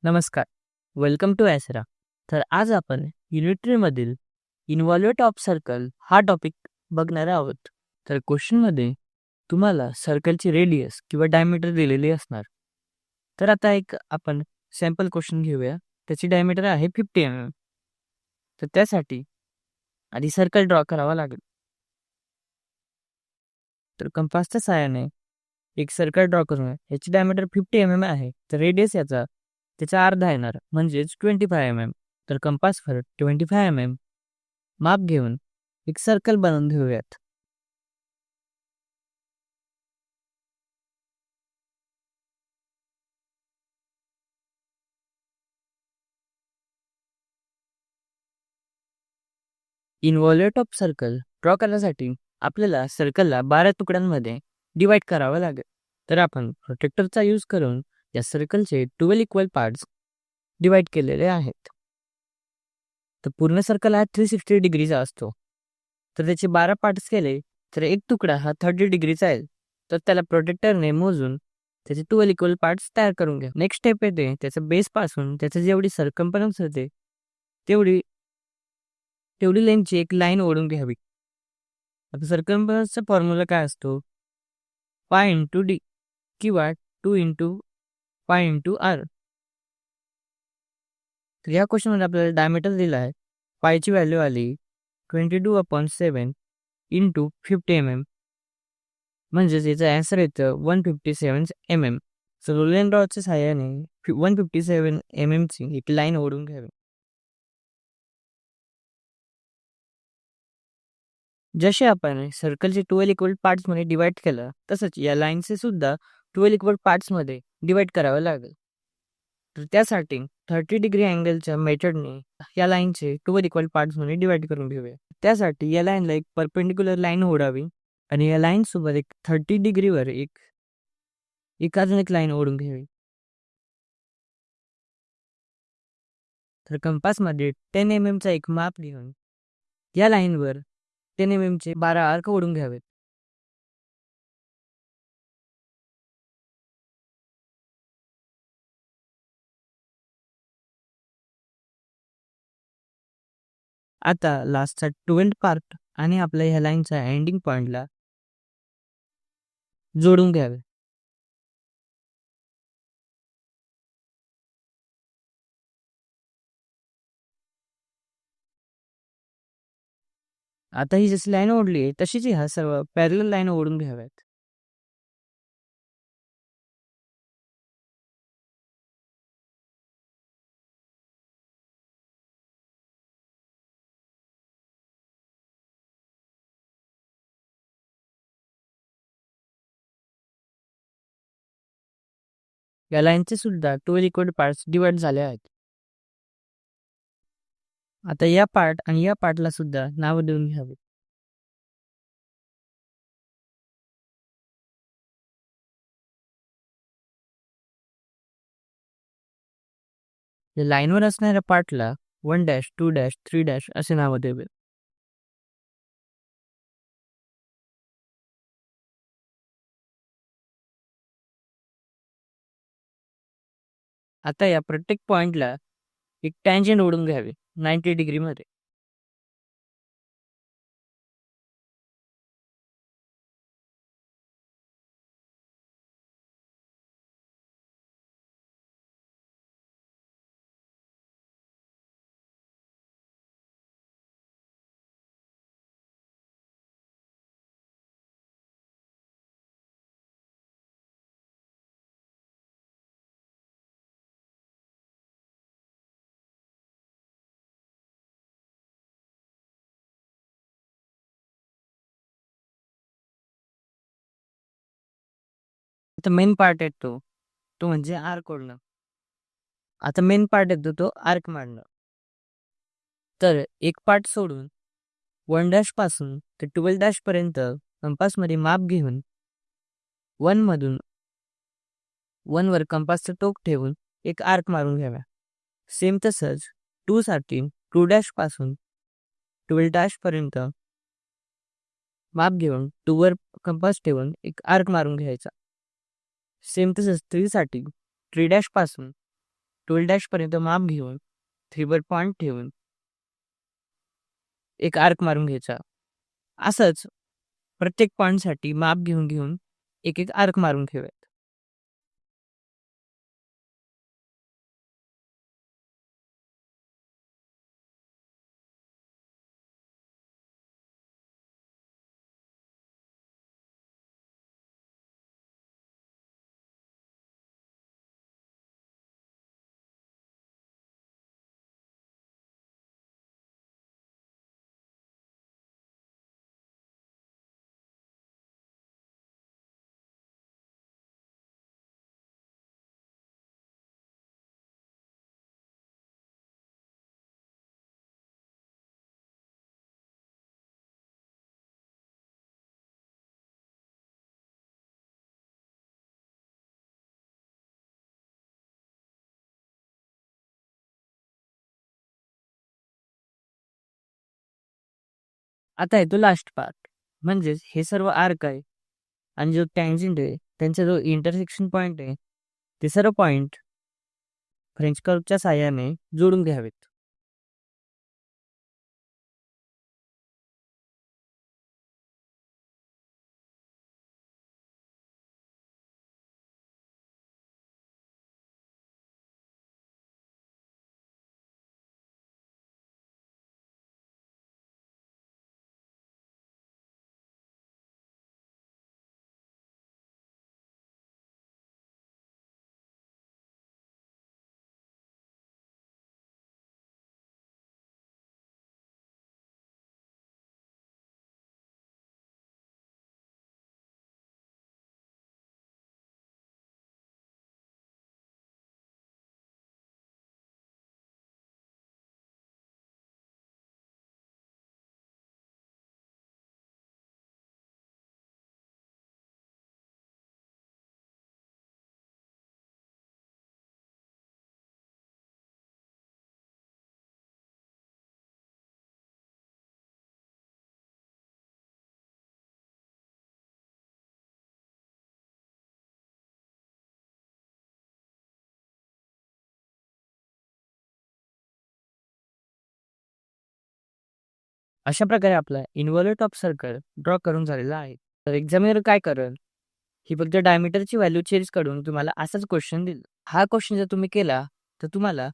नमस्कार. Welcome to ॲसरा. तर आज आपण युनिटरीमधील इन्व्हॉल्युएट ऑफ सर्कल हा टॉपिक बघणार आहोत. तर क्वेश्चनमध्ये तुम्हाला सर्कलची रेडियस किंवा डायमीटर दिलेली असणार. तर आता एक आपण सॅम्पल क्वेश्चन घेऊया. त्याची डायमीटर आहे 50 तर त्यासाठी आधी सर्कल ड्रॉ करावा लागेल. तर कंपासच्या सहाय्याने एक सर्कल ड्रॉ करूया. याची डायमीटर 50 आहे. तर रेडियस त्याचा अर्धा येणार म्हणजेच 25 तर कंपासवर 25 माप घेऊन एक सर्कल बनवून घेऊयात. इन्व्हॉल्युएट ऑफ सर्कल ड्रॉ करण्यासाठी आपल्याला सर्कलला 12 तुकड्यांमध्ये डिवाइड करावं लागेल. तर आपण प्रोटेक्टरचा यूज करून या सर्कलचे 12 इक्वल पार्ट्स डिवाइड केलेले आहेत. तर पूर्ण सर्कल हा 360 डिग्रीचा असतो. तर त्याचे 12 पार्ट्स केले तर एक तुकडा हा 30 डिग्रीचा आहे. तर त्याला प्रोटेक्टरने मोजून त्याचे 12 इक्वल पार्ट्स तयार करून घ्या. नेक्स्ट स्टेप येते त्याच्या बेसपासून त्याचं जेवढी सर्कम्फरन्स होते तेवढी तेवढी लेंथची एक लाईन ओढून घ्यावी. आता सर्कम्फरन्सचा फॉर्म्युला काय असतो? पाय इंटू डी किंवा 2 इंटू पाय इंटू आर. तर या क्वेश्चनमध्ये आपल्याला डायमीटर दिला आहे. पायची व्हॅल्यू आली 22/7 इंटू 50 म्हणजेच याचं ॲन्सर येतं 157 सो रोल अँड ड्रॉच्या सहाय्याने 157 ची एक लाईन ओढून घ्यावी. जसे आपण सर्कलचे 12 इक्वल पार्ट्समध्ये डिवाइड केलं तसंच या लाईनचे सुद्धा 12 इक्वल पार्ट्समध्ये डिवाइड करावं लागेल. तर त्यासाठी 30 डिग्री अँगलच्या मेथडने या लाईनचे 12 इक्वल पार्ट्समध्ये डिवाइड करून घेऊया. त्यासाठी या लाईनला एक परपेंडिक्युलर लाईन ओढावी आणि या लाईनसोबत एक 30 डिग्रीवर अजून एक लाईन ओढून घ्यावी. तर कंपासमध्ये 10 चा एक माप घेऊन या लाईनवर 10 चे 12 आर्क ओढून घ्यावेत. आता लास्टचा 12 पार्ट आणि आपल्या ह्या लाईनच्या एंडिंग पॉइंटला जोडून घ्यावे. आता ही जशी लाईन ओढली आहे तशीच ह्या सर्व पॅरलल लाईन ओढून घ्याव्यात. या लाईनचे सुद्धा 12 इक्वल पार्ट्स डिवाइड झाले आहेत. आता या पार्ट आणि या पार्टला सुद्धा नावं देऊन घ्यावी. या लाईनवर असणाऱ्या पार्टला 1 डॅश 2 डॅश 3 डॅश असे नावं द्यावे. आता या प्रत्येक पॉइंटला एक टँजंट ओढून घ्यावे 90 डिग्रीमध्ये. आता मेन पार्ट येतो तो म्हणजे आर्क ओढणं. आता मेन पार्ट येतो तो आर्क मारणं. तर एक पार्ट सोडून 1 डॅश पासून ते 12 डॅश पर्यंत कंपासमध्ये माप घेऊन 1 मधून 1 वर कंपासचं टोक ठेवून एक आर्क मारून घ्यावा. सेम तसंच 2 साठी 2 डॅश पासून 12 डॅश पर्यंत माप घेऊन 2 वर कंपास ठेवून एक आर्क मारून घ्यायचा. सेम तसंच 3 साठी 3 डॅश पासून 12 डॅशपर्यंत माप घेऊन 3 वर पॉइंट ठेवून एक आर्क मारून घ्यायचा. असंच प्रत्येक पॉइंटसाठी माप घेऊन एक आर्क मारून ठेवायचा. आता येतो लास्ट पार्ट, म्हणजेच हे सर्व आर्क आहे आणि जो टँजंट आहे त्यांचा जो इंटरसेक्शन पॉइंट आहे ते सर्व पॉइंट फ्रेंच कर्वच्या साहाय्याने जोडून घ्यावेत. अशा प्रकारे आपला इन्व्हॉल्युट ऑफ सर्कल ड्रॉ करून झालेला आहे. तर एक्झामिनर काय करेल, ही फक्त डायमीटरची व्हॅल्यू चेंज करून तुम्हाला असाच क्वेश्चन देईल. हा क्वेश्चन जर तुम्ही केला तर तुम्हाला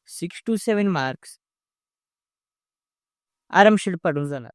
6 to 7 मार्क्स आरामशीर पडून जाणार.